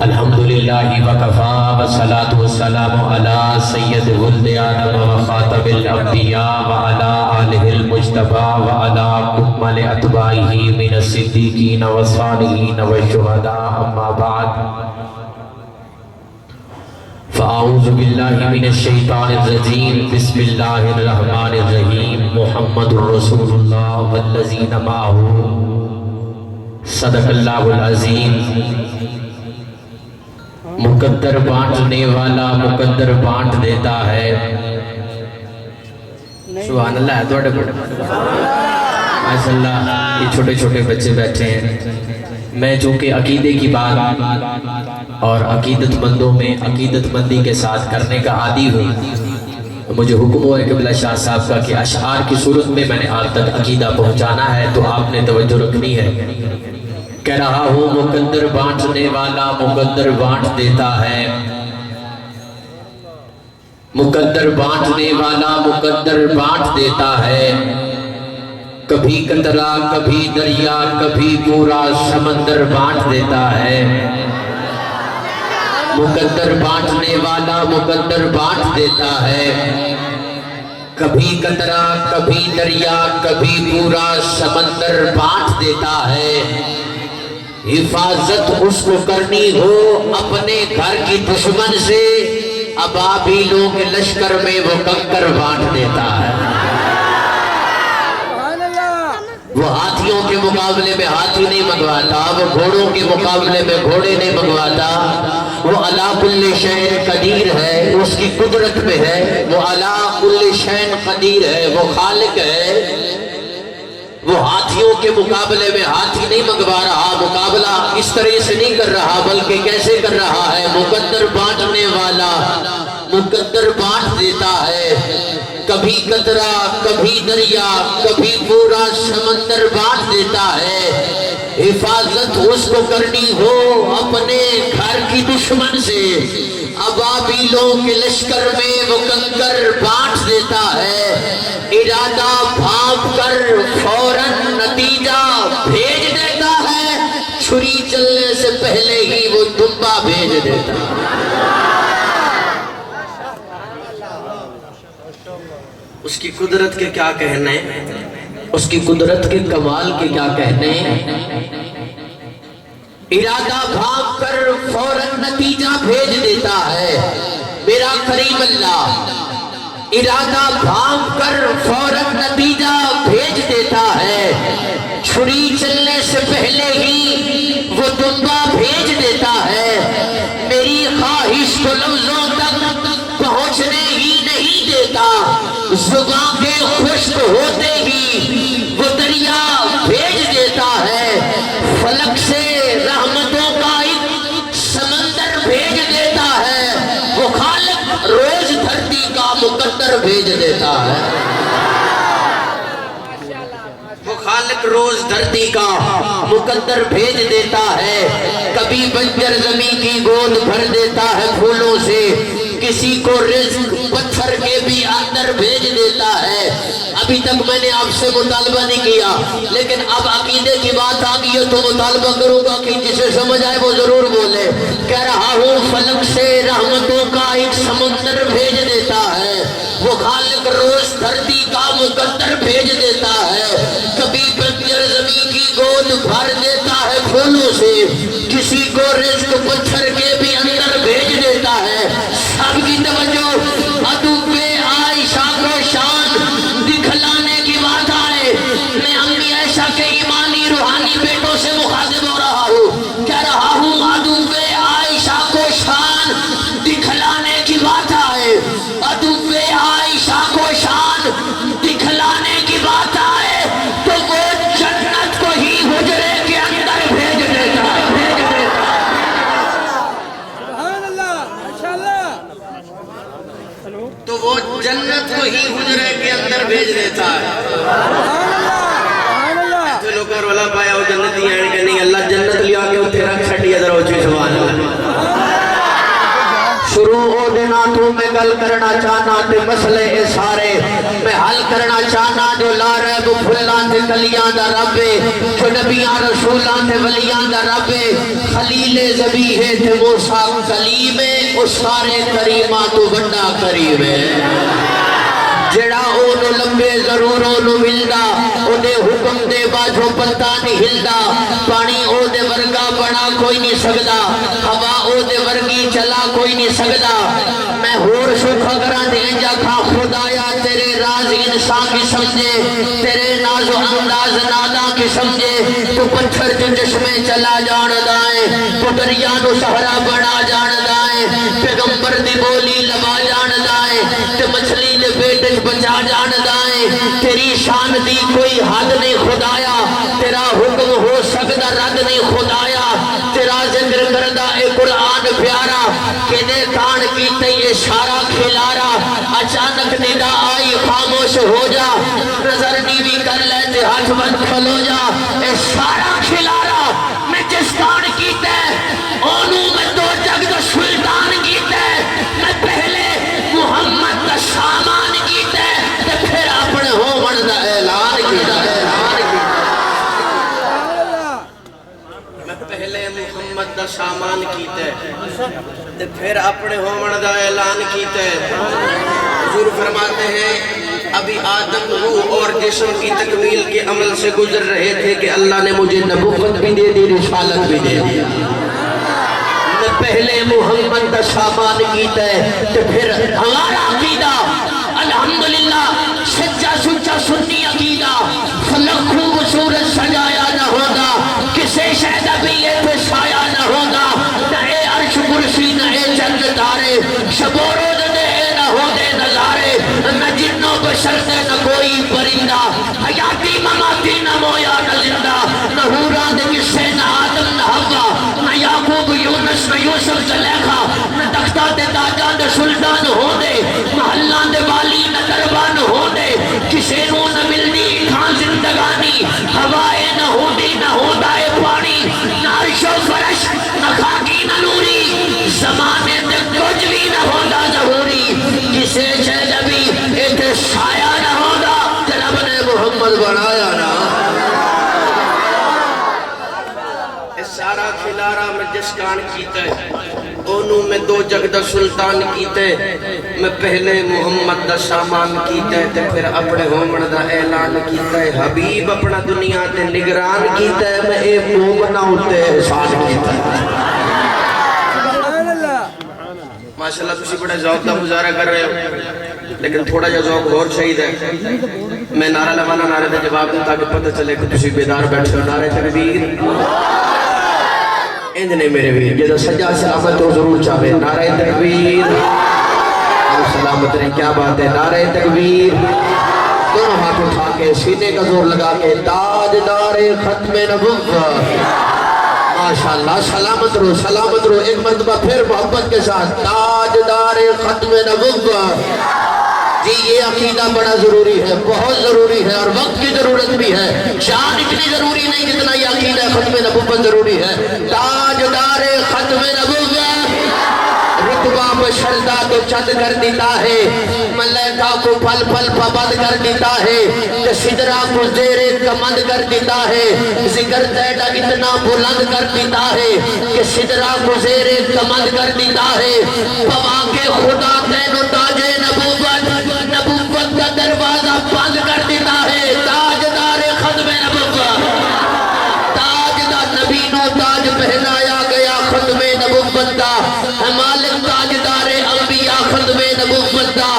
الحمدللہ وکفا والصلاة والسلام علی سید ولد آدم و خاتم الانبیاء وعلی آلہ المجتبی وعلی کمل اتباعہ من الصدیقین والصالحین والشہداء اما بعد فاعوذ باللہ من الشیطان الرجیم بسم اللہ الرحمن الرحیم محمد رسول اللہ والذین معہ صدق اللہ العظیم۔ مقدر بانٹنے والا مقدر بانٹ دیتا ہے۔ سبحان اللہ ہے توڑے پڑے ماشاء اللہ۔ یہ چھوٹے چھوٹے بچے بیٹھے ہیں۔ میں چونکہ عقیدے کی بات اور عقیدت مندوں میں عقیدت مندی کے ساتھ کرنے کا عادی ہوں، مجھے حکم ہوا ہے قبلہ شاہ صاحب کا کہ اشعار کی صورت میں میں نے آپ تک عقیدہ پہنچانا ہے، تو آپ نے توجہ رکھنی ہے۔ کہہ رہا ہوں مقدر بانٹنے والا مقدر بانٹ دیتا ہے، مقدر بانٹنے والا مقدر بانٹ دیتا ہے۔ کبھی قطرہ کبھی دریا کبھی پورا سمندر بانٹ دیتا ہے۔ مقدر بانٹنے والا مقدر بانٹ دیتا ہے۔ کبھی قطرہ کبھی دریا کبھی پورا سمندر بانٹ دیتا ہے۔ حفاظت اس کو کرنی ہو اپنے گھر کی دشمن سے، ابابیلوں کے لشکر میں وہ کنکر بانٹ دیتا ہے۔ وہ ہاتھیوں کے مقابلے میں ہاتھی نہیں منگواتا، وہ گھوڑوں کے مقابلے میں گھوڑے نہیں منگواتا۔ وہ علی کل شیء قدیر ہے، اس کی قدرت میں ہے۔ وہ علی کل شیء قدیر ہے، وہ خالق ہے۔ وہ ہاتھیوں کے مقابلے میں ہاتھی نہیں منگوا رہا، مقابلہ اس طرح سے نہیں کر رہا، بلکہ کیسے کر رہا ہے؟ مقدر بانٹنے والا مقدر بانٹ دیتا ہے۔ کبھی قطرہ کبھی دریا کبھی پورا سمندر بانٹ دیتا ہے۔ حفاظت اس کو کرنی ہو اپنے گھر کی دشمن سے، ابابیلوں کے لشکر میں وہ کنکر بانٹ دیتا ہے۔ ارادہ بھانپ کر فوراً نتیجہ بھیج دیتا ہے، چھری چلنے سے پہلے ہی وہ دمبا بھیج دیتا ہے۔ اس کی قدرت کے کیا کہنے، اس کی قدرت کے کمال کے کیا کہنے۔ ارادہ بھانپ کر فوراً نتیجہ بھیج دیتا ہے میرا کریم اللہ۔ ارادہ بھانپ کر فوراً نتیجہ بھیج دیتا ہے، چھری چلنے سے پہلے ہی وہ دمبا بھیج دیتا ہے۔ میری خواہش کو لفظوں تک پہنچنے ہی نہیں دیتا، زبان کے خشک ہوتے ہی وہ دریا بھیج دیتا ہے۔ فلک سے رحمتوں کا ایک سمندر بھیج دیتا ہے، وہ خالق روز دھرتی کا مقدر بھیج دیتا ہے۔ وہ خالق روز دھرتی کا مقدر بھیج دیتا ہے۔ کبھی بنجر زمین کی گود بھر دیتا ہے پھولوں سے، کسی کو رزق پتھر کے بھی اندر بھیج دیتا ہے۔ ابھی تک میں نے آپ سے مطالبہ نہیں کیا، لیکن اب عقیدے کی بات آ گئی ہے تو مطالبہ کروں گا کہ جسے سمجھ آئے وہ ضرور بولے۔ کہہ رہا ہوں فلک سے رحمتوں کا ایک سمندر بھیج دیتا ہے، وہ خالق روز دھرتی کا مقدر بھیج دیتا ہے۔ کبھی بنجر زمین کی گود بھر دیتا ہے پھولوں سے، کسی کو رزق پتھر کے بھی اندر بھیج دیتا ہے۔ سب کی توجہ، ادب عائشہ کو شان دکھلانے کی بات آئے، میں امی عائشہ کے ایمانی روحانی بیٹوں سے مخاطب ہو رہا ہوں۔ کہہ رہا ہوں ادب عائشہ کو شان دکھلانے کی بات آئے، ادب عائشہ کو شان دکھلانے کی بات آئے تو وہ جنت کو ہی حجرے کے اندر بھیج دیتا ہے۔ تو وہ جنت کو ہی حجرے کے اندر بھیج دیتا ہے۔ تو لوگ رولا پایا وہ جنتی ہیں کہ نہیں، اللہ جنت لیا کے اتنے رکھ چھٹی ادھر ہو چی سبحان اللہ۔ شروع ہو دینا تو میں گل کرنا چاہنا تے مسئلے اے سارے میں حل کرنا چاہنا جو لا ریب پھلاں تے کلیاں دا رب جو نبیاں رسولاں تے ولیاں دا رب خلیل ذبیح تے موسیٰ کلیم اس سارے کریماں تو بڑا کریم ہے جڑا اونو لمبے ضرور اونو ملدا او دے حکم دے باجو پتہ نہیں ہلدا پانی او دے ورگا بنا کوئی نہیں سکدا ہوا او دے ورگی چلا کوئی نہیں سکدا میں ہور شکر کراں دے جا کھا خدایا تیرے راز انسان کی سمجھے تیرے ناز و انداز نادا کی سمجھے تو پتھر جنجش میں چلا جان دائیں تو دریا نو سہرا بنا جان دائیں پیغمبر دی بولی لبا جان دائیں تے مچھلی دے پیٹ بچا جان دائیں تیری شان دی کوئی حد نہیں خدایا تیرا حکم ہو سکتا رد نہیں خدایا تیرا ذکر کردہ اے قرآن پیارا کہ دے کان کی تی اشارہ کھلارا اچانک ندا آئی خاموش ہو جا نظر نیوی کر لیتے ہاتھ بند کھلو جا اشارہ کھلارا میں جس کان کی تے اونو میں دو جگ دو سلطان کی تے میں پہلے محمد کا سامان کی تے پھر اپنے ہومن دا اعلان کی دا میں پہلے محمد دا سامان کیتے پھر اپنے ہومن دا اعلان کیتے حضور فرماتے ہیں ابھی آدم روح اور جسم کی تکمیل کے عمل سے گزر رہے تھے کہ اللہ نے مجھے نبوت بھی دے دی رسالت بھی دے دی میں پہلے محمد دا سامان کیتے پھر ہمارا عقیدہ الحمدللہ سچا سچا سنی عقیدہ فلک خوبصورت سجایا نہ ہوگا کسے شہدہ بھی یہ پہ سایہ نہ ہوگا نہ اے عرش کرسی نہ اے جنگ تارے شب و روز دے نہ ہو دے نظارے نہ جنوں بشر دے نہ کوئی پرندہ حیاتی مماتی نہ مویا نہ زندہ نہ حوران دے کسے نہ آدم نہ حوا نہ یعقوب یونس نہ یوسف زلیخا نہ تختہ دے تاجان دے سلطان ہو دے محلان دے والی نہ دربان ہو دے کسے نو نہ ملنی کھان زندگانی ہوائے نہ ہو دی نہ ہو دائے پانی نہ عرش و فرش نہ خاکی نہ نوری زمانے دے کچھ بھی نہ ہو دا ظہوری کسے شہد بھی ایک سایہ نہ ہو دا رب نے محمد بنایا نا سارا کھلارا میں جس کان کیتے اونو میں دو جگ دا سلطان کیتے میں پہلے محمد دا سامان کیتے تے پھر اپنے ہومن دا اعلان کیتے حبیب اپنا دنیا تے نگران کیتے میں اے مومنہ ہوتے احسان کیتے ماشاءاللہ تسی بڑے ذوق دا مظاہرہ کر رہے ہو لیکن تھوڑا جا ذوق اور شہید ہے میں نعرہ لوانا نعرہ دے جواب دوں تاکہ پتہ چلے کہ تسی بیدار بیٹھے ہو نعرہ تکبیر اندنے میرے بھی جیسا سجا سلامت ہو ضرور چاہے نعرہ تکبیر سلامت نے کیا بات ہے نعرہ تکبیر دونوں ہاتھ اٹھا کے سینے کا زور لگا کے تاج دار ختم نبوت ماشاءاللہ سلامت رو ایک مرتبہ پھر محبت کے ساتھ تاج دار ختم نبوت جی یہ عقیدہ بڑا ضروری ہے بہت ضروری ہے اور وقت کی ضرورت بھی ہے شان اتنی ضروری نہیں جتنا یہ عقیدہ ختم نبوت ضروری ہے تاجدار ختم نبوت رتبہ بشردہ تو چند کر دیتا ہے ملائکہ کو پھل پھل پابند کر دیتا ہے کہ سدرہ کو زیر کمند کر دیتا ہے ذکر تیڑا اتنا بلند کر دیتا ہے کہ سدرہ کو زیر کمند کر دیتا ہے پوا کے خدا تین و تاج نبوت کا دروازہ بند کر دیتا ہے تاجدار ختم نبوت تاجدار نبی نو تاج پہنایا گیا ختم نبوت کا مالک تاجدار انبیاء ختم نبوت کا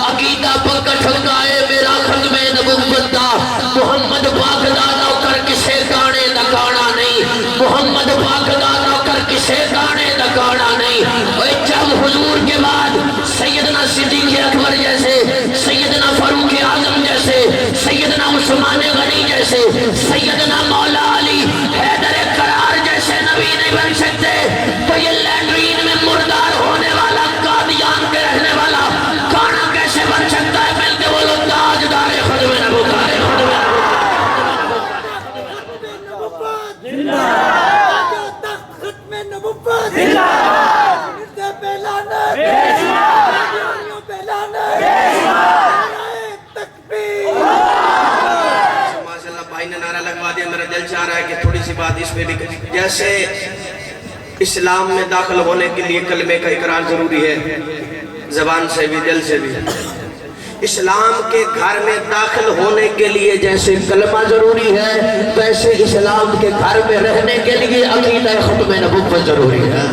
عقیدہ پکا ٹھکائے میرا ختم نبوت کا محمد پاک دا نوکر کسے گانے دکانا نہیں محمد پاک دا نوکر کسے گانے دکانا نہیں اور جب حضور کے بعد سیدنا صدیق اکبر جیسے سیدنا فاروق اعظم جیسے سیدنا عثمان غنی جیسے سیدنا مولا علی حیدر قرار جیسے نبی نہیں بن سکتے تو یہ لینڈرین میں مردار ہونے والا قادیان کے رہنے والا کانا کیسے بن سکتا ہے مل کے بولو تاجدار ختم نبوت ختم نبوت چاہ رہا ہے کہ تھوڑی سی بات اس پہ بھی، جیسے اسلام میں داخل ہونے کے لیے کلمے کا اقرار ضروری ہے، زبان سے بھی دل سے بھی، اسلام کے گھر میں داخل ہونے کے لیے جیسے کلمہ ضروری ہے، ویسے اسلام کے گھر میں رہنے کے لیے عقیدہ ختم نبوت ضروری ہے۔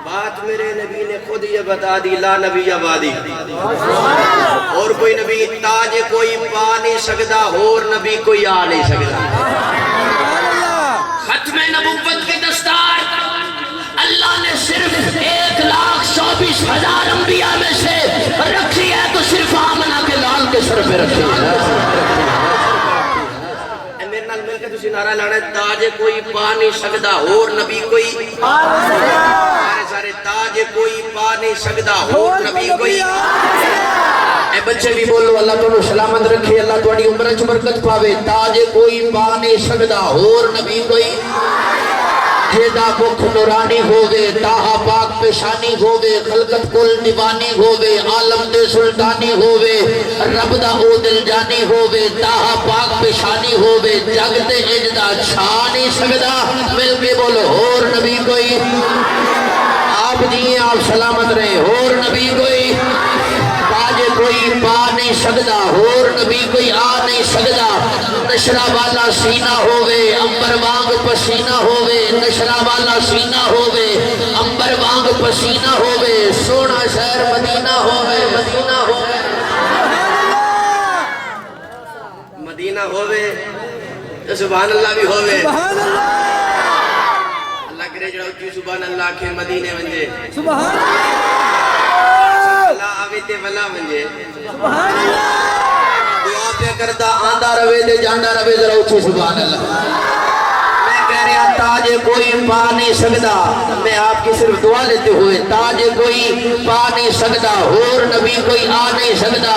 بات میرے نبی نے خود یہ بتا دی، لا نبی آبادی، اور کوئی نبی تاج کوئی پا نہیں سکتا، اور نبی کوئی آ نہیں سکتا۔ ختم نبوت کی دستار اللہ نے صرف 1,24,000 انبیاء میں سے رکھی ہے، تو صرف آمنہ کے لال کے سر پہ رکھی ہے۔ میرے نال مل کے تسی نعرہ لانا ہے، تاج کوئی پا نہیں سکتا، اور نبی کوئی سارے تاج کوئی پا نہیں سکتا، اور نبی کوئی۔ اے بچے بھی بولو، اللہ تو سلامت رکھے، اللہ تو اڑی عمرہ برکت پاوے۔ تاج کوئی پا نہیں سکتا، اور نبی کوئی۔ جیدہ بکھ نورانی ہووے، تاہا پاک پیشانی ہووے، خلقت کل دیوانی ہووے، عالم دے سلطانی ہووے، رب دا او دل جانی ہووے، تاہا پاک پیشانی ہووے، جگ دے اجدہ چھا نہیں سکتا، مل کے بولو اور نبی کوئی۔ آپ جیئے، آپ سلامت رہے، اور نبی کوئی۔ تاج کوئی پا نہیں سکتا، اور نبی کوئی آ نہیں سکتا۔ نشرہ والا سینہ ہووے، امبر وانگ پسینہ ہووے، نشرہ والا سینہ ہووے، امبر وانگ پسینہ ہووے، سونا شہر مدینہ ہووے، مدینہ ہووے، مدینہ ہووے، تو سبحان اللہ بھی ہووے۔ اللہ کرے جڑا اچھی سبحان اللہ کے مدینے ونجے، سبحان اللہ آوے تے ولا ونجے، سبحان اللہ دعا پہ کرتا آندہ روے دے جاندہ روے ذرا اچھی سبحان اللہ۔ میں کہہ رہا تاج کوئی پا نہیں سکتا، میں آپ کی صرف دعا لیتے ہوئے، تاج کوئی پا نہیں سکتا، اور نبی کوئی آ نہیں سکتا۔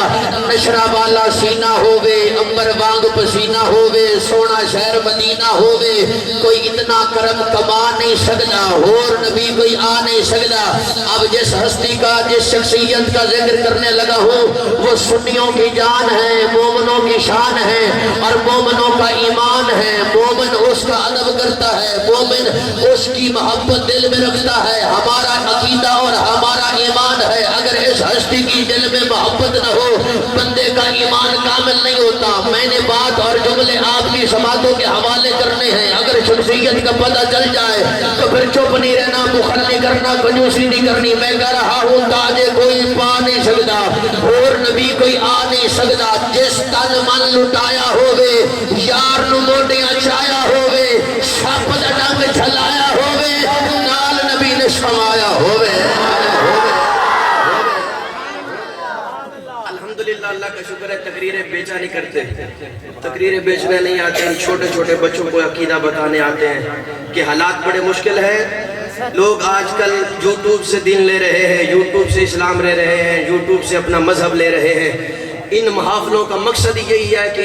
نشرہ والا سینہ ہووے، امبر وانگ پسینہ ہووے، سونا شہر مدینہ ہووے، کوئی اتنا کرم کما نہیں سکتا، اور نبی کوئی آ نہیں سکتا۔ اب جس ہستی کا، جس شخصیت کا ذکر کرنے لگا ہوں، وہ سنیوں کی جان ہے، مومنوں کی شان ہے، اور مومنوں کا ایمان ہے۔ مومن اس کا ادب کرتا ہے، مومن اس کی محبت دل میں رکھتا ہے۔ ہمارا عقیدہ اور ہمارا ایمان ہے، اگر اس ہستی کی دل میں محبت نہ ہو، بندے کا ایمان کامل نہیں ہوتا۔ میں نے بات اور جملے آپ کی سماعتوں کے حوالے کرنے ہیں، اگر شخصیت کا پتہ چل جائے تو پھر چپ نہیں رہنا، بخل نہیں کرنا، کنجوسی نہیں کرنی۔ میں کہہ رہا ہوں تاج کوئی پا نہیں سکتا، اور نبی کوئی آ نہیں سکتا۔ جس تن من لٹایا ہووے، یار نو موٹیاں چایا ہووے، سپ دا ڈنگ چھلایا ہووے، نال نبی نے شمایا ہووے۔ الحمدللہ اللہ کا شکر ہے، تقریریں بیچا نہیں کرتے، تقریریں بیچنے نہیں آتے ہیں، چھوٹے چھوٹے بچوں کو عقیدہ بتانے آتے ہیں کہ حالات بڑے مشکل ہیں۔ لوگ آج کل یوٹیوب سے دین لے رہے ہیں، یوٹیوب سے اسلام لے رہے ہیں، یوٹیوب سے اپنا مذہب لے رہے ہیں۔ ان محافلوں کا مقصد یہی ہے کہ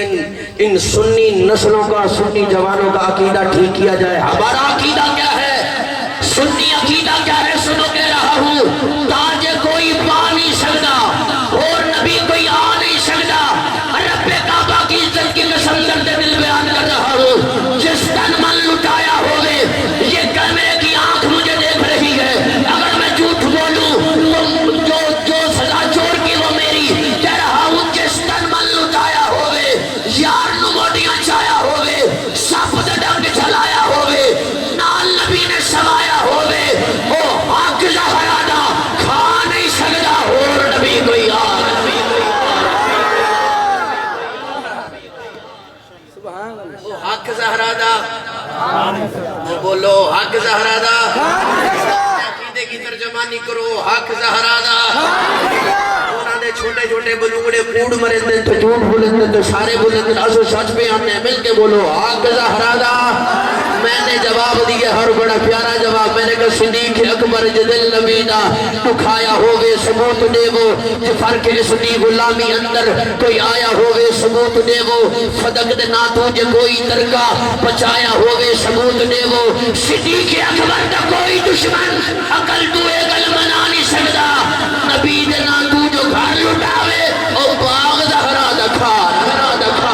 ان سنی نسلوں کا، سنی جوانوں کا عقیدہ ٹھیک کیا جائے۔ ہمارا عقیدہ کیا ہے؟ سنی عقیدہ کیا ہے؟ سنو کہہ رہا ہوں، تاج کوئی پا نہیں سکتا، اور نبی کوئی آ نہیں سکتا۔ رب کعبہ کی عزت کی قسم کرتے دل بیان کر رہا ہوں، جس تن من لٹایا ہوئے، یہ کیمرے کی آنکھ مجھے دیکھ رہی ہے، اگر میں جھوٹ بولوں تو جو سزا چور کی وہ میری۔ کہہ رہا ہوں جس تن من لٹایا ہوئے، یار نو موٹیاں چایا ہوئے، سپ دے ڈنگ چھلایا ہوئے، نال نبی نے سمایا ہوئے، او حق زہرادہ کھا نہیں سکتا، اور نبی کوئی آ نبی کوئی او حق زہرادہ، وہ بولو حق زہرادہ، عقیدے کی ترجمانی کرو، حق زہرادہ۔ انہوں نے چھوٹے چھوٹے بلوڑے کوڑ مرندے تو جھوٹ بولندے تو سارے بولندے، اسو سچ پہ آنے مل کے بولو حق زہرادہ۔ میں نے جواب دیئے، ہر بڑا پیارا جواب، میں نے کہا صدیق اکبر جدل نبی دا تو کھایا ہوئے ثبوت دے وہ، جو فرق اس دی غلامی اندر کوئی آیا ہوئے ثبوت دے وہ، فدق دے نا تو جے کوئی ترکا بچایا ہوئے ثبوت دے وہ، صدیق اکبر دا کوئی دشمن عقل تو ایک منا نہیں سکتا، نبی دے نا تو جو گھر لٹاوے او باغ زہرا دکھا، زہرا دکھا۔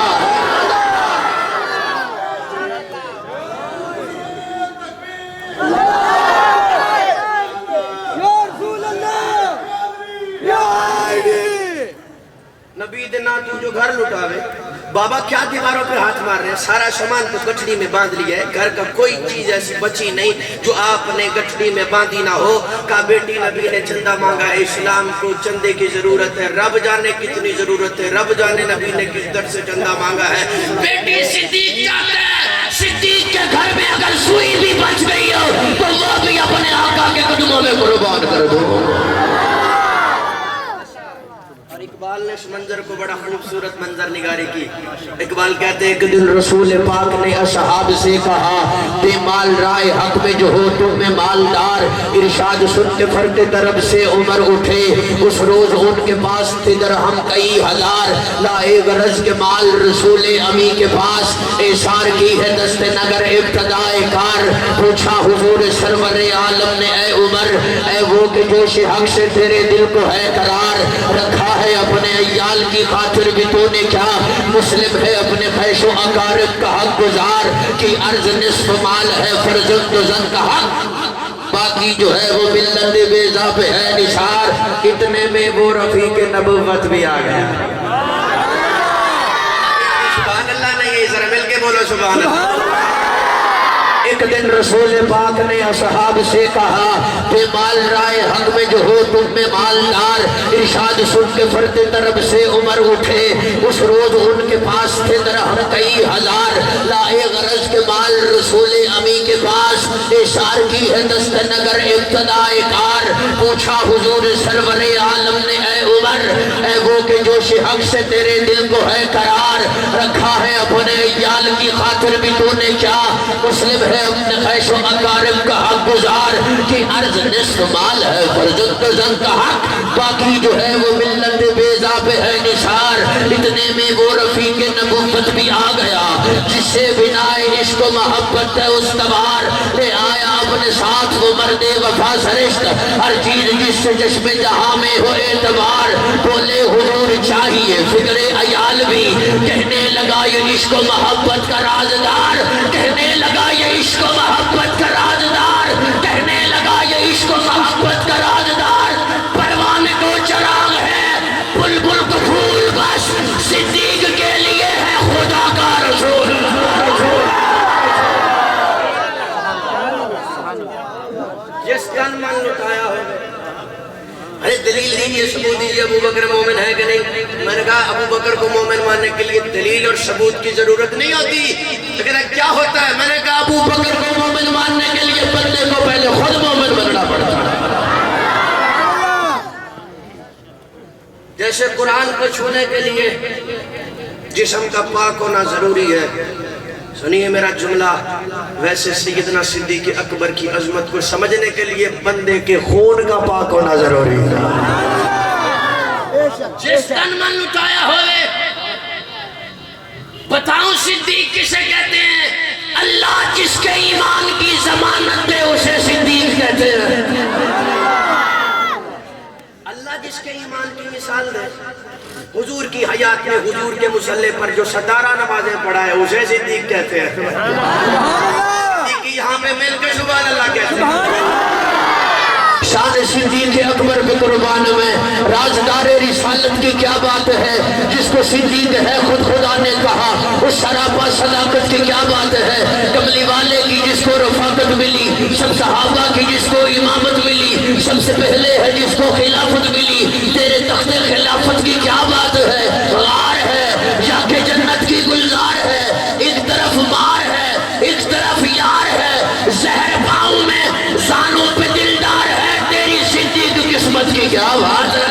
بابا کیا دیواروں پہ ہاتھ مار رہے ہیں؟ سارا سامان تو گٹھڑی میں باندھ لیا ہے، گھر کا کوئی چیز ایسی بچی نہیں جو آپ نے گٹھڑی میں باندھی نہ ہو۔ کہا بیٹی نبی نے چندہ مانگا ہے، اسلام کو چندے کی ضرورت ہے، رب جانے کتنی ضرورت ہے، رب جانے نبی نے کس در سے چندہ مانگا ہے۔ بیٹی صدیق چاہتے ہیں، صدیق کے گھر میں اگر سوئی بھی بچ گئی ہو تو وہ بھی اپنے آقا کے قدموں میں قربان کر دو۔ اقبال نے اس منظر کو بڑا خوبصورت منظر نگاری کی۔ اقبال کہتے ہیں ایک دن رسول پاک نے اصحاب سے کہا، بے مال رائے حق میں جو ہو تم میں مالدار، ارشاد سن کے فرد طرف سے عمر اٹھے، اس روز ان کے پاس تھے درہم کئی ہزار، لائے غرض کے مال رسول امی کے پاس، ایثار کی ہے دست نگر ابتدائے کار، پوچھا حضور سرور عالم نے اے عمر، اے وہ کہ جوش حق سے تیرے دل کو ہے قرار، رکھا ہے اپنے عیال کی خاطر بھی تو نے کیا، مسلم ہے اپنے خیش و اقارب کا حق گزار، کی عرض نصف مال ہے فرزند و زن کا حق، باقی جو ہے وہ ملت بیضا پہ ہے نثار، اتنے میں وہ رفیق نبوت بھی آ گیا۔ سبحان اللہ نہیں، ذرا مل کے بولو سبحان اللہ۔ ایک دن رسول پاک نے اصحاب سے کہا، بے مال رائے حق میں جو ہو تم میں مالدار، ارشاد سن کے فرد طرف سے عمر اٹھے، اس روز ان کے پاس تھے درہم کئی ہزار، لائے غرض کے مال رسول امی کے پاس، ایثار کی ہے دست نگر ابتدائے کار، پوچھا حضور سرور عالم نے اے عمر، اے وہ کہ جوش حق سے تیرے دل کو ہے قرار، رکھا ہے اپنے عیال کی خاطر بھی تو نے کیا، مسلم ہے اپنے خیش و اقارب کا حق گزار، کی عرض نصف مال ہے فرزند و زن کا حق، باقی جو ہے وہ ملت بیضا پہ ہے نثار، اتنے میں وہ رفیق نبوت بھی آ گیا، جس سے بنائے عشق و محبت ہے استوار، لے آیا اپنے ساتھ وہ مرد وفا سرشت، ہر چیز جس سے چشم جہاں میں ہو اعتبار، بولے حضور چاہیے فکر عیال بھی، کہنے لگا یہ عشق و محبت کا رازدار، کہنے لگا یہ عشق و محبت کا رازدار، کہنے لگا یہ عشق و محبت کا رازدار، پروانہ کو چراغ ہے بلبل کو پھول بس، صدیق کے لیے ہے خدا کا رسول۔ جس تن من لٹایا ہو، ارے دلیل دیجئے ثبوت دیجئے ابو بکر مومن ہے کہ نہیں؟ میں نے کہا ابو بکر کو مومن ماننے کے لیے دلیل اور ثبوت کی ضرورت نہیں ہوتی، لیکن کیا ہوتا ہے؟ میں نے کہا ابو بکر کو مومن ماننے کے لیے بندے کو پہلے خود مومن بننا پڑتا ہے۔ جیسے قرآن کو چھونے کے لیے جسم کا پاک ہونا ضروری ہے، سنیے میرا جملہ، ویسے سیدنا صدیق اکبر کی عظمت کو سمجھنے کے لیے بندے کے خون کا پاک ہونا ضروری ہے۔ جس تن من لٹایا ہوئے، بتاؤں صدیق کسے کہتے ہیں؟ اللہ جس کے ایمان کی ضمانت دے اسے صدیق کہتے ہیں۔ اللہ جس کے ایمان کی مثال دے، حضور کی حیات میں حضور کے مصلی پر جو ستارہ نمازیں پڑھا ہے اسے صدیق کہتے ہیں۔ صدیق یہاں پہ مل کے سبحان اللہ کہتے ہیں۔ شان صدیق اکبر کے قربان میں رازدار رسالت کی کیا بات ہے، جس کو صدیق ہے خود خدا نے کہا، اس سراپا صداقت کی کیا بات ہے، کملی والے کی جس کو رفاقت ملی، سب صحابہ کی جس کو امامت ملی، سب سے پہلے ہے جس کو خلافت ملی، تیرے تخت خلافت کی کیا بات ہے، غار ہے یا کہ جنت کی گلزار ہے، ایک طرف مار ہے ایک طرف یار ہے، زہر پاؤں میں زانوں پہ دلدار ہے، تیری صدیق قسمت کی کیا بات ہے۔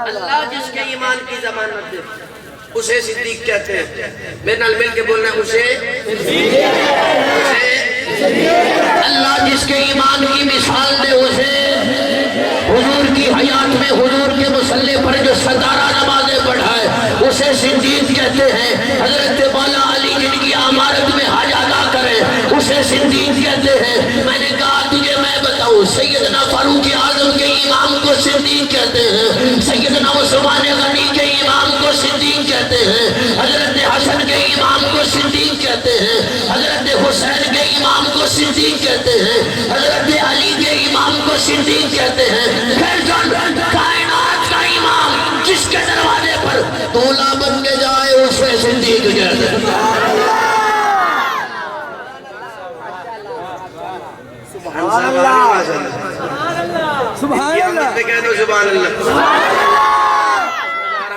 اللہ جس کے ایمان کی ضمانت دے اسے صدیق کہتے ہیں۔ میرے نال مل کے بولنا اسے اللہ جس کے ایمان کی مثال دے اسے حضور کی حیات میں حضور کے مصلی پر جو ستارہ نمازیں پڑھائے اسے صدیق کہتے ہیں۔ حضرت مولا علی جن کی عمارت میں حج ادا کرے اسے صدیق کہتے ہیں۔ میں نے کہا تجھے میں بتاؤں، سیدنا فاروق اعظم کے امام کو صدیق کہتے ہیں، سیدنا عثمان غنی کے امام کو صدیق کہتے ہیں، حضرت حسن کے امام کو صدیق کہتے ہیں، حضرت حسین کے امام کو صدیق کہتے ہیں، حضرت علی کے امام کو صدیق کہتے ہیں۔ پھر جو کائنات کا امام جس کے دروازے پر تولا بن کے جائے اسے صدیق کہتے ہیں. سبحان اللہ سبحان اللہ کہہ دو سبحان اللہ.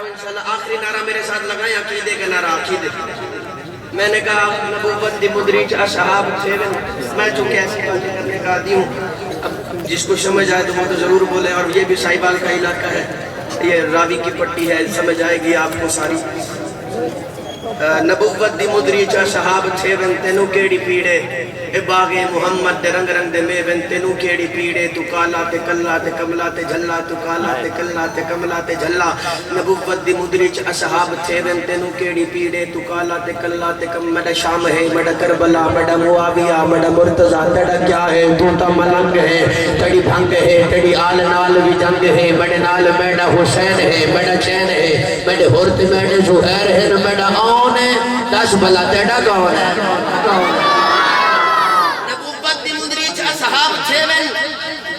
انشاءاللہ آخری نعرہ میرے ساتھ لگائیں عقیدے کا نعرہ عقیدے. میں نے کہا نبوت دی مدریج اصحاب سیون. میں چونکہ ایسے کرنے کا عادی ہوں, اب جس کو سمجھ آئے تو وہ تو ضرور بولے. اور یہ بھی صاحبال کا علاقہ ہے, یہ راوی کی پٹی ہے, سمجھ آئے گی آپ کو ساری. نبوت دی مدریج اصحاب سیون تینوں کیڑی پیڑے اے باغے محمد دے رنگ رنگ دے میون تینوں کیڑی پیڑے تو کالا تے کلا تے کملا تے جھلا تو کالا تے کلا تے کملا تے جھلا. نبوت دی مدریج اصحاب سیون تینوں کیڑی پیڑے تو کالا تے کلا تے کم. میڈا شام ہے, میڈا کربلا, میڈا معاویہ, میڈا مرتضیٰ. تیڑا کیا ہے تو تا ملنگ ہے, تیڑی بھنگ ہے, تیڑی آل نال بھی جنگ ہے. میڈے نال میڈا حسین ہے, میڈا چین ہے, میڈے ہورت میڈے زہیر ہے, میڈا آن ہے. دس بلا تیڑا کون ہے؟ نبوت دی مدریج اصحاب سیون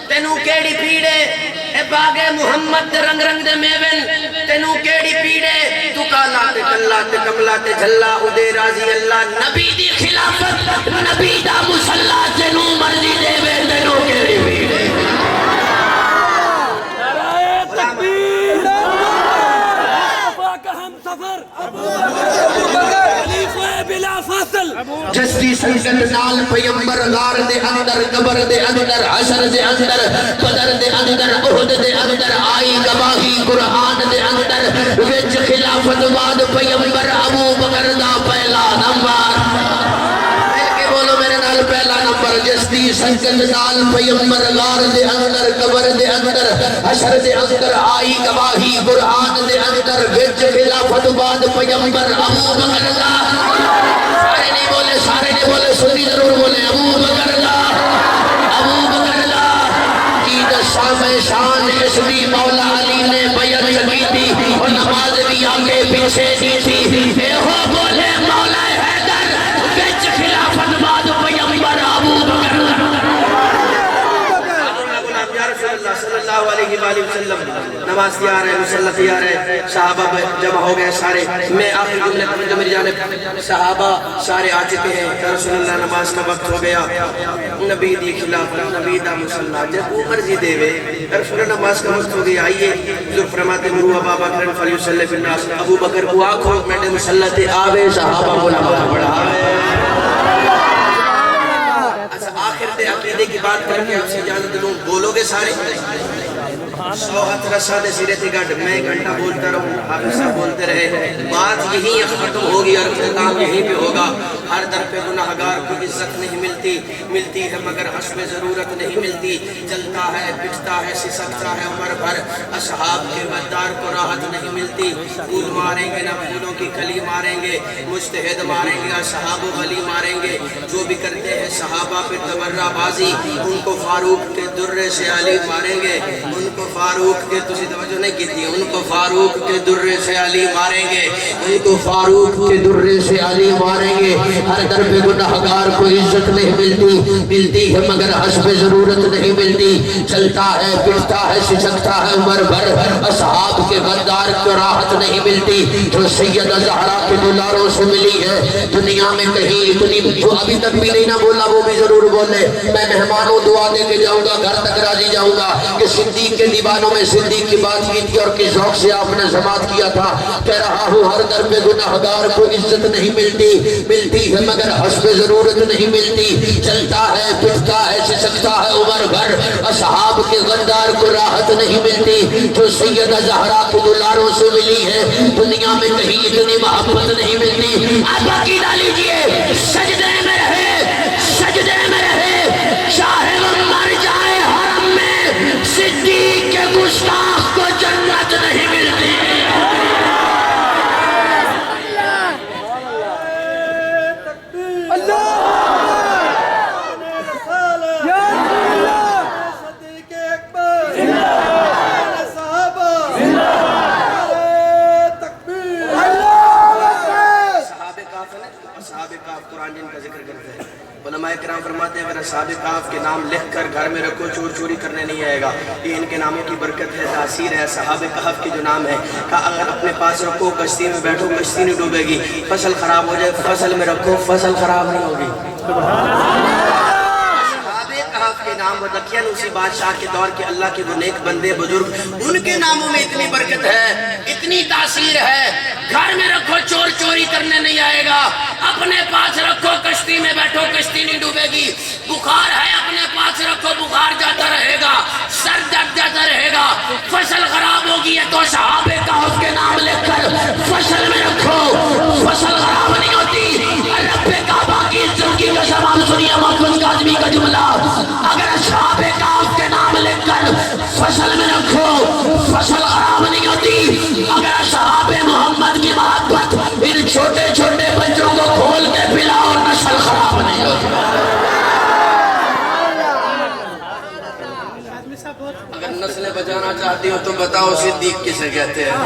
تینوں کیڑی پیڑے اے باغے محمد دے رنگ رنگ دے میون تینوں کیڑی پیڑے تو کالا تے کلا تے کملا تے جھلا. ادے راضی اللہ نبی دی خلافت نبی دا مصلا تینوں مرضی دے وے تینوں کیڑی پیڑے. نعرہ تکبیر پاک ہم سفر خلیفہ بلا فاصل جستی سنگت نال پیمبر غار دے اندر, قبر دے اندر, حشر دے اندر, بدر دے اندر, احد دے اندر آئی گواہی قرآن دے اندر. وچ خلافت بعد پیمبر ابو بکر دا پہلا نمبر. بولو میرے نال پہلا نمبر. جستی سنگت نال پیمبر غار دے اندر, قبر دے اندر, حشر دے اندر آئی گواہی قرآن دے اندر. وچ خلافت بعد پیمبر ابو بکر دا. سارے نہیں بولے, سارے نہیں بولے, سنی ضرور بولے. ابو بکر دا, ابو بکر دا کی دشام شان اسمی مولا علی نے بیعت کی تھی اور نماز بھی آگے پیچھے دی تھی. اے ہو بولے مولا حیدر وچ خلافت بعد پیمبر ابو بکر دا. صلی اللہ علیہ وآلہ وسلم نماز تیار ہے, مسلح تیار ہے, صحابہ جمع ہو گئے سارے. میں آخری جملے جو میری جانب صحابہ سارے آ چکے ہیں. یا رسول اللہ نماز کا وقت ہو گیا, نبی دی خلافت نبی دا مسلح جب وہ مرضی دے وے. یا رسول اللہ نماز کا وقت ہو گیا, آئیے حضور فرماتے مرو ابا بکر فلیصلی فی الناس. ابو بکر کو آنکھوں میں نے مسلح تے آوے, صحابہ کو نماز پڑھاوے. آخر تے عقیدے کی بات کر کے آپ سے اجازت دوں. بولو گے سارے؟ 100 ہاتھ رسا دے سیرے تھی گھٹ. میں گھنٹہ بولتا رہوں, حافظ صاحب بولتے رہے. بات یہیں ختم ہوگی اور اختتام یہیں پہ ہوگا. ہر در پہ گناہگار کو عزت نہیں ملتی, ملتی ہے مگر حسب ضرورت نہیں ملتی. جلتا ہے, پٹتا ہے, سسکتا ہے عمر بھر. اصحاب کے غدار کو راحت نہیں ملتی. پھول ماریں گے نہ پھولوں کی کلی ماریں گے, مجتہد ماریں گے, اصحاب و ولی ماریں گے. جو بھی کرتے ہیں صحابہ پہ تبرہ بازی, ان کو فاروق کے درے سے علی ماریں گے. ان کو فاروق کے, تسی توجہ نہیں کی تھی, ان کو فاروق کے درے سے علی ماریں گے. ان کو فاروق کے درے سے علی ماریں گے. ہر در پہ گناہگار کو عزت نہیں ملتی, ملتی ہے مگر حسب ضرورت نہیں ملتی. چلتا ہے, پٹتا ہے, سسکتا ہے عمر بھر. اصحاب کے غدار کو راحت نہیں ملتی. جو سیدہ زہرا کے دلاروں سے ملی ہے دنیا میں کہیں اتنی, جو ابھی تک بھی نہیں نہ بولا وہ بھی ضرور بولے. میں مہمانوں دعا دے کے جاؤں گا, گھر تک راضی جاؤں گا کہ صدیق کے دیوانوں میں صدیق کی بات کی تھی اور کس ذوق سے آپ نے سماعت کیا تھا. کہہ رہا ہوں ہر در پہ گناہگار کو عزت نہیں ملتی, ملتی ہے مگر حسب ضرورت نہیں ملتی. چلتا ہے, پٹتا ہے, سسکتا ہے عمر بھر. اصحاب کے غدار کو راحت نہیں ملتی. جو سیدہ زہرا کے دلاروں سے ملی ہے دنیا میں کہیں اتنی محبت نہیں ملتی. آپ عقیدہ لیجئے, سجدے میں رہے, سجدے میں رہے, چاہے وہ مر جائے حرم میں, صدیق کے گستاخ کو جنت نہیں ملتی. قرآن جن کا ذکر کرتے ہیں. اصحاب کہف کے نام لکھ کر گھر میں رکھو، چور چوری کرنے نہیں آئے گا. یہ ان کے ناموں کی برکت ہے، تاثیر ہے. اصحاب کہف کے جو نام ہے کہ اگر اپنے پاس رکھو، کشتی میں بیٹھو، کشتی نہیں ڈوبے گی. فصل خراب ہو جائے، فصل میں رکھو، فصل خراب نہیں ہوگی. کے نام وہ دقیانوسی بادشاہ کے دور کے اللہ کے وہ نیک بندے بزرگ، ان کے ناموں میں اتنی برکت ہے، اتنی تاثیر ہے. گھر میں رکھو، چور چوری کرنے نہیں آئے گا. اپنے پاس رکھو، کشتی میں بیٹھو، کشتی نہیں ڈوبے گی. بخار ہے، اپنے پاس رکھو، بخار جاتا رہے گا. سر درد جاتا رہے گا. فصل خراب ہوگی ہے تو صحابہ کہف کے نام لکھ کر فصل میں رکھو، فصل خراب نہیں ہوتی. رب کعبہ کی عزت کی قسم، آپ سنیے محمد کاظمی کا جملہ، اگر اصحاب کہف کے نام لکھ کر فصل میں رکھو، فصل خراب نہیں ہوتی. اگر اصحاب محمد کی محبت ان چھوٹے چھوٹے بچوں کو کھول کے پلاؤ، نسل خراب نہیں ہوتی. اگر نسلیں بچانا چاہتی ہو تو بتاؤ صدیق کسے کہتے ہیں،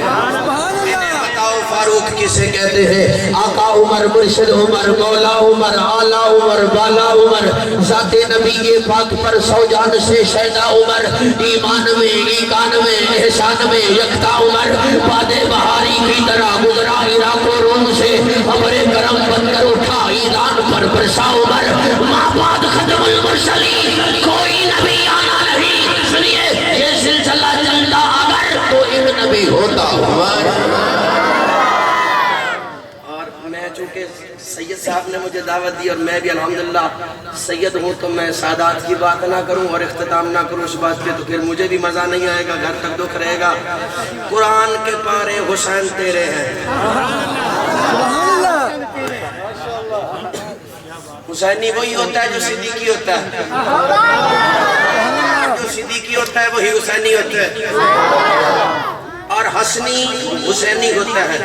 بتاؤ فاروق کسے کہتے ہیں. آقا عمر، مرشد عمر، مولا عمر، آلہ عمر، بالا عمر، ذات نبی پاک پر 100 جان سے شہدا عمر، ایمان میں، ایقان میں، احسان میں یکتا عمر. باد بہاری کی طرح گزرا عراق و روم سے، ابر کرم بن کر اٹھا ایران پر برسا عمر. ماں بعد ختم المرسلین، کوئی نبی آنا نہیں. سنیے یہ سلسلہ چلتا اگر تو ایک نبی ہوتا عمر. اور میں چونکہ سید صاحب نے مجھے دعوت دی اور میں بھی الحمدللہ سید ہوں، تو میں سادات کی بات نہ کروں اور اختتام نہ کروں اس بات پہ، تو پھر مجھے بھی مزہ نہیں آئے گا، گھر تک دکھ رہے گا. قرآن کے پارے حسین تیرے ہیں. حسینی وہی ہوتا ہے جو صدیقی ہوتا ہے، جو صدیقی ہوتا ہے وہی حسینی ہوتا ہے، اور حسنی حسینی ہوتا ہے.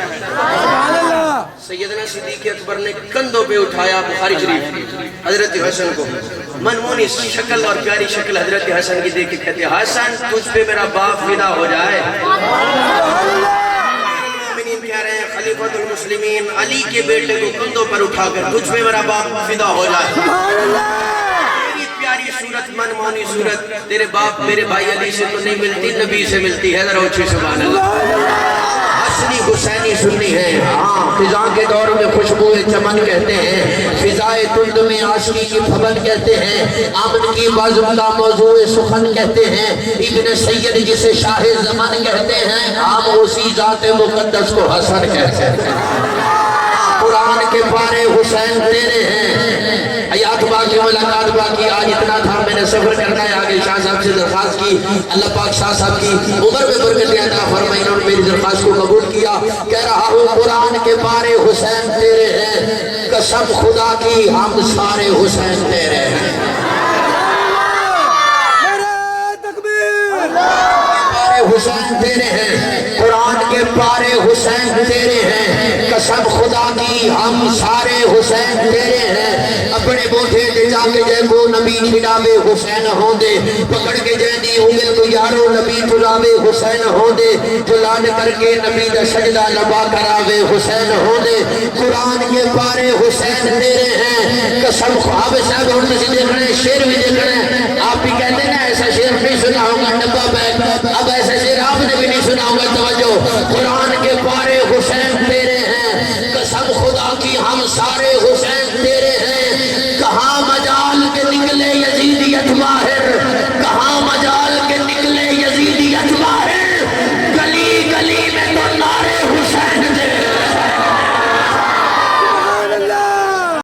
سیدنا صدیق اکبر نے کندھوں پہ اٹھایا بخاری شریف حضرت حسن کو، منمونی شکل اور پیاری شکل حضرت حسن کی دیکھ کے کہتے ہیں حسن تجھ پہ میرا باپ فدا ہو جائے. کہہ رہے ہیں خلیفۃ المسلمین علی کے بیٹے کو کندھوں پر اٹھا کر تجھ پہ میرا باپ فدا ہو جائے. تیری پیاری صورت، منمونی صورت تیرے باپ میرے بھائی علی سے تو نہیں ملتی، نبی سے ملتی ہے. ذرا اچھی سبحان اللہ. حسنی حسینی سنی ہے. ہاں خزاں کے دور میں خوشبو چمن کہتے ہیں، فضائے تند میں عاشقی کی پھبن کہتے ہیں، امن کی بازم کا موضوع سخن کہتے ہیں، ابن سید جسے شاہ زمان کہتے ہیں، ہم اسی ذات مقدس کو حسن کہتے ہیں. قرآن کے پارے حسین تیرے ہیں. حیات باقی ملاقات باقی، آج اتنا تھا، میں نے سفر کرنا ہے. آگے شاہ صاحب سے درخواست کی، اللہ پاک شاہ صاحب کی عمر میں برکت عطا فرمائی، انہوں نے میری درخواست کو قبول کیا. کہہ رہا ہوں قرآن کے پارے حسین تیرے ہیں، قسم خدا کی ہم سارے حسین تیرے ہیں. حسین تیرے ہیں، قرآن کے پارے حسین تیرے ہیں، قسم خدا کی ہم سارے حسین تیرے ہیں. اپنے بوٹھے دے جا کے جے کو نبی چھڑاوے حسین ہوں دے، پکڑ کے جے دی انگل کو یارو نبی چھڑاوے حسین ہوں دے، جلان کر کے نبی دا سجدہ لبا کراوے حسین ہوں دے. قرآن کے پارے حسین تیرے ہیں، قسم خواب صاحب ہم سے دیکھ رہے ہیں، شیر بھی دیکھ رہے ہیں. آپ بھی کہتے ہیں نا ایسا شیر نہیں سنا ہوگا ڈبا بیگ، اب ایسا شیر آپ نے بھی نہیں سنا ہوگا. توجہ، قرآن کے پارے حسین تیرے ہیں، قسم خدا کی ہم سارے حسین تیرے ہیں. کہاں مجال کے نکلے یزیدیت ماہر